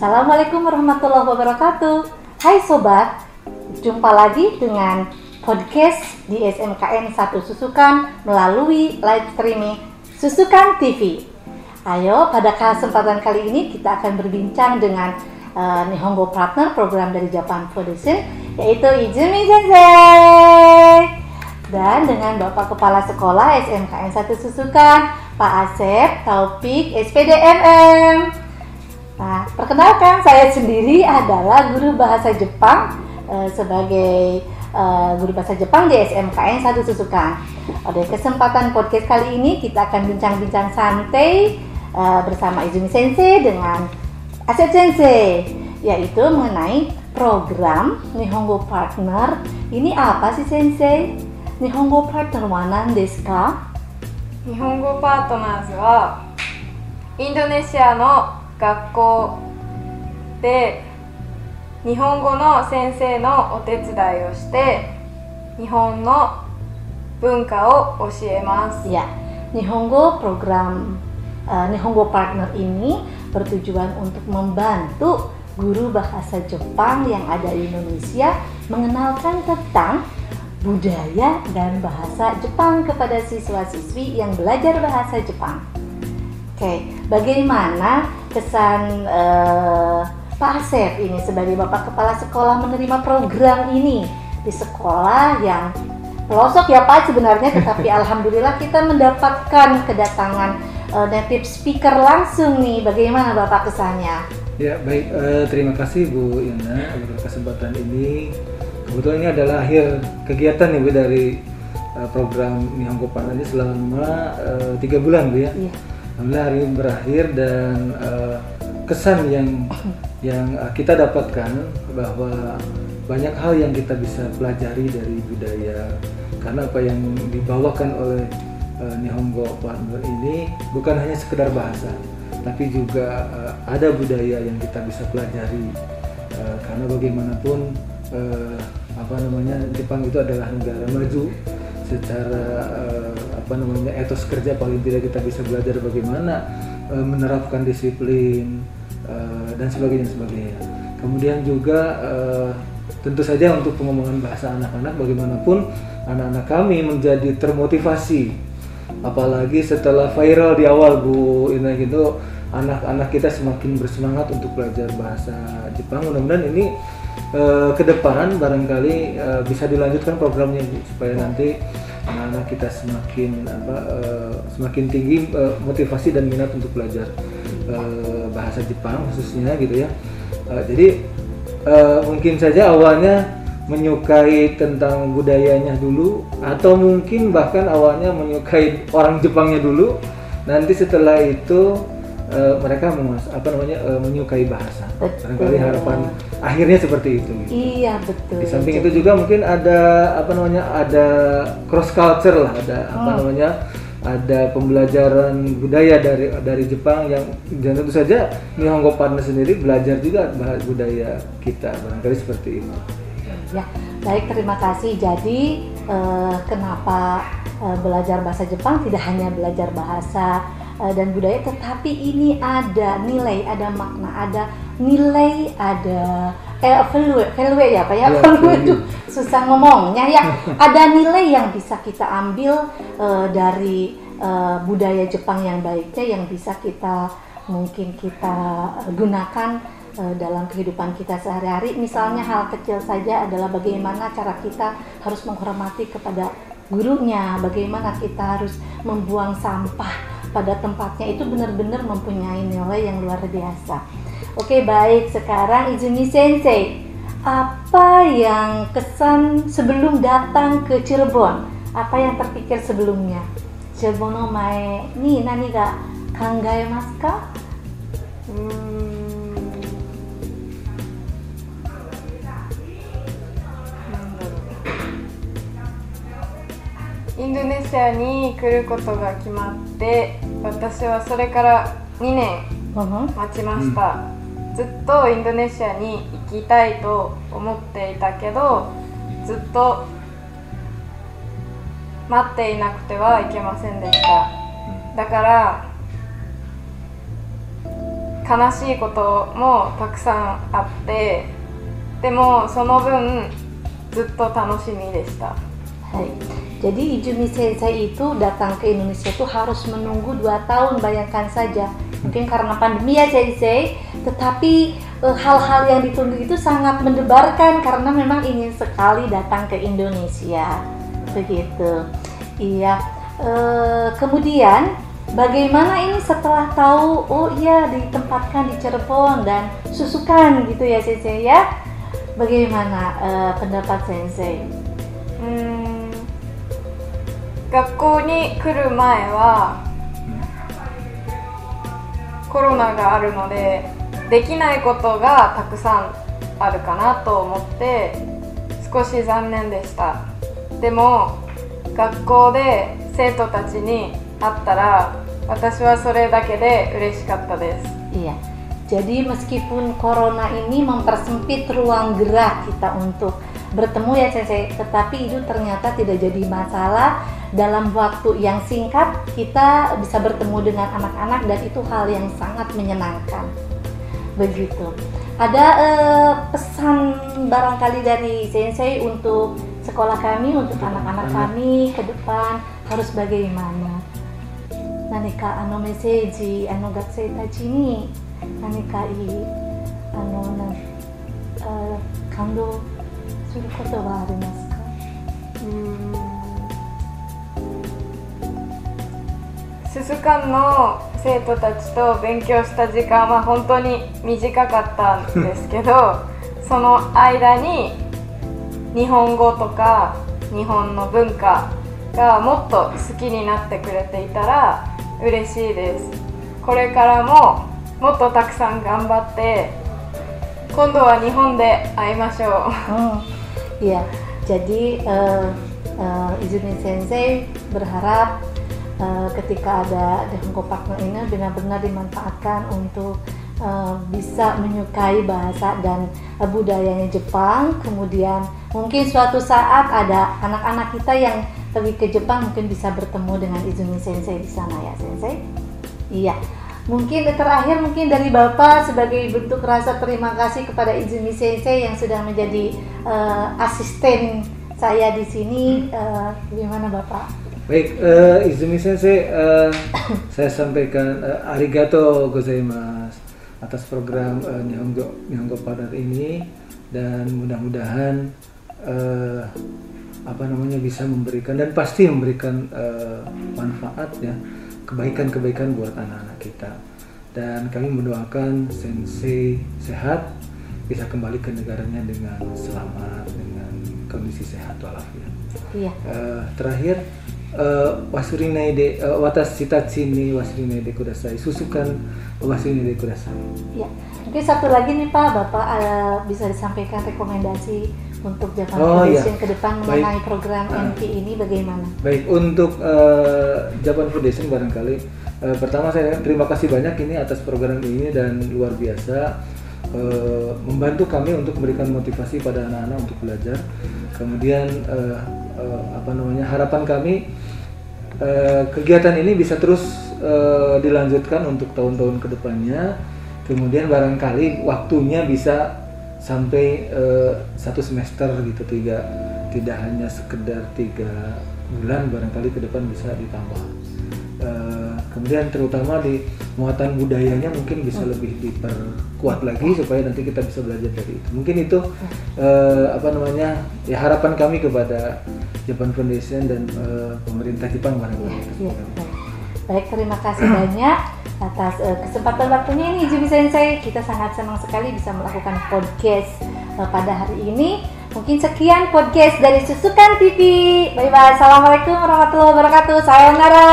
Assalamualaikum warahmatullahi wabarakatuh. Hai sobat, jumpa lagi dengan podcast di SMKN 1 Susukan melalui live streaming Susukan TV. Ayo, pada kesempatan kali ini kita akan berbincang dengan Nihongo Partner program dari Japan Foundation, yaitu Izumi Sensei. Dan dengan Bapak Kepala Sekolah SMKN 1 Susukan, Pak Asep Taufik SPDMM. Nah, perkenalkan, saya sendiri adalah guru bahasa Jepang sebagai guru bahasa Jepang di SMKN 1 Susukan. Pada kesempatan podcast kali ini kita akan bincang-bincang santai bersama Izumi Sensei dengan Asep Sensei, yaitu mengenai program Nihongo Partner. Ini apa sih Sensei? Nihongo Partner wa nan desu ka? Nihongo Partners はインドネシアの学校で日本語の先生のお手伝いをして日本の文化を教えます。Ya, Nihongo program Nihongo Partner ini bertujuan untuk membantu guru bahasa Jepang yang ada di Indonesia mengenalkan tentang budaya dan bahasa Jepang kepada siswa-siswi yang belajar bahasa Jepang. Oke, bagaimana kesan Pak Asep ini sebagai Bapak Kepala Sekolah menerima program ini di sekolah yang pelosok ya Pak sebenarnya, tetapi alhamdulillah kita mendapatkan kedatangan native speaker langsung nih. Bagaimana Bapak kesannya? Ya baik, terima kasih Bu Ina atas kesempatan ini. Kebetulan ini adalah akhir kegiatan nih Bu dari program Nihongo Partner ini selama 3 bulan Bu ya. Iya. Alhamdulillah hari ini berakhir dan kesan yang kita dapatkan bahwa banyak hal yang kita bisa pelajari dari budaya, karena apa yang dibawakan oleh Nihongo Partner ini bukan hanya sekedar bahasa, tapi juga ada budaya yang kita bisa pelajari, karena bagaimanapun Jepang itu adalah negara maju secara etos kerja. Paling tidak kita bisa belajar bagaimana menerapkan disiplin dan sebagainya. Kemudian juga tentu saja untuk pengembangan bahasa anak-anak, bagaimanapun anak-anak kami menjadi termotivasi, apalagi setelah viral di awal Bu Ina gitu, anak-anak kita semakin bersemangat untuk belajar bahasa Jepang. Mudah-mudahan ini ke depan barangkali bisa dilanjutkan programnya Bu, supaya nanti anak-anak kita semakin tinggi motivasi dan minat untuk belajar bahasa Jepang khususnya gitu ya. Jadi mungkin saja awalnya menyukai tentang budayanya dulu, atau mungkin bahkan awalnya menyukai orang Jepangnya dulu, nanti setelah itu mereka menyukai bahasa. Barangkali harapan akhirnya seperti itu. Iya betul. Di samping itu juga mungkin ada ada cross culture lah, ada pembelajaran budaya dari Jepang yang tentu saja Nihongo Partner sendiri belajar juga budaya kita, barangkali seperti itu. Ya, baik, terima kasih. Jadi kenapa belajar bahasa Jepang tidak hanya belajar bahasa dan budaya, tetapi ini ada nilai, ada makna, ada nilai, ada value ya Pak ya, value itu susah ngomongnya ya. Ada nilai yang bisa kita ambil dari budaya Jepang yang baiknya, yang bisa kita gunakan dalam kehidupan kita sehari-hari. Misalnya hal kecil saja adalah bagaimana cara kita harus menghormati kepada gurunya, bagaimana kita harus membuang sampah pada tempatnya, itu benar-benar mempunyai nilai yang luar biasa. Oke, baik, sekarang Izumi Sensei, apa yang kesan sebelum datang ke Cirebon? Apa yang terpikir sebelumnya? Cirebon no mae ni nani ga kangaemasu ka? インドネシアに来ることが決まって、私はそれから2年待ちました。ずっとインドネシアに行きたいと思っていたけど、ずっと待っていなくてはいけませんでした。だから悲しいこともたくさんあって、でもその分ずっと楽しみでした。Hai. Jadi Izumi Sensei itu datang ke Indonesia itu harus menunggu 2 tahun, bayangkan saja. Mungkin karena pandemi ya Sensei, tetapi hal-hal yang ditunggu itu sangat mendebarkan karena memang ingin sekali datang ke Indonesia. Begitu. Iya. Kemudian bagaimana ini setelah tahu, oh iya ditempatkan di Cirebon dan Susukan gitu ya Sensei ya? Bagaimana pendapat Sensei? 学校に来る前はコロナがあるのでできないことがたくさんあるかなと思って少し残念でした。でも学校で生徒たちに会ったら私はそれだけで嬉しかったです。 Iya. Jadi meskipun corona ini mempersempit ruang gerak kita untuk bertemu ya Sensei, tetapi itu ternyata tidak jadi masalah. Dalam waktu yang singkat kita bisa bertemu dengan anak-anak dan itu hal yang sangat menyenangkan. Begitu. Ada pesan barangkali dari Sensei untuk sekolah kami, untuk anak-anak kami ke depan harus bagaimana? Nanika meseji gakusei tachi ni nanika kando suru koto wa arimasu ka? ススカンの生徒たちと勉強した時間は本当に短かったんですけどその間に日本語とか日本の文化がもっと好きになってくれていたら嬉しいです。これからももっとたくさん頑張って今度は日本で会いましょう。Iya, jadi Izumi Sensei berharap ketika ada Nihongo Partner ini benar-benar dimanfaatkan untuk bisa menyukai bahasa dan budayanya Jepang. Kemudian mungkin suatu saat ada anak-anak kita yang pergi ke Jepang mungkin bisa bertemu dengan Izumi Sensei di sana ya Sensei. Iya. Mungkin terakhir mungkin dari Bapak sebagai bentuk rasa terima kasih kepada Izumi Sensei yang sudah menjadi asisten saya di sini, gimana Bapak? Baik, Izumi Sensei, saya sampaikan arigato gozaimasu atas program Nihongo Partner ini dan mudah-mudahan bisa memberikan dan pasti memberikan manfaat ya, kebaikan-kebaikan buat anak-anak kita. Dan kami mendoakan Sensei sehat, bisa kembali ke negaranya dengan selamat, dengan kondisi sehat walafiat. Iya. Terakhir, wasurinai de watashi tachi ni wasurinai de kudasai, susukan wasurinai de kudasai. Ya, mungkin satu lagi nih Pak, Bapak bisa disampaikan rekomendasi untuk Japan Foundation ke depan mengenai program NP ini bagaimana? Baik, untuk Japan Foundation barangkali pertama saya terima kasih banyak ini atas program ini dan luar biasa membantu kami untuk memberikan motivasi pada anak-anak untuk belajar. Kemudian harapan kami kegiatan ini bisa terus dilanjutkan untuk tahun-tahun kedepannya. Kemudian barangkali waktunya bisa sampai 1 semester gitu, tidak hanya sekedar 3 bulan, barangkali ke depan bisa ditambah. Kemudian terutama di muatan budayanya mungkin bisa lebih diperkuat lagi supaya nanti kita bisa belajar dari itu. Mungkin itu harapan kami kepada Japan Foundation dan pemerintah Jepang barangkali. Baik, terima kasih banyak atas kesempatan waktunya ini Izumi Sensei. Kita sangat senang sekali bisa melakukan podcast pada hari ini. Mungkin sekian podcast dari Susukan TV. Bye bye. Assalamualaikum warahmatullahi wabarakatuh. Sayonara.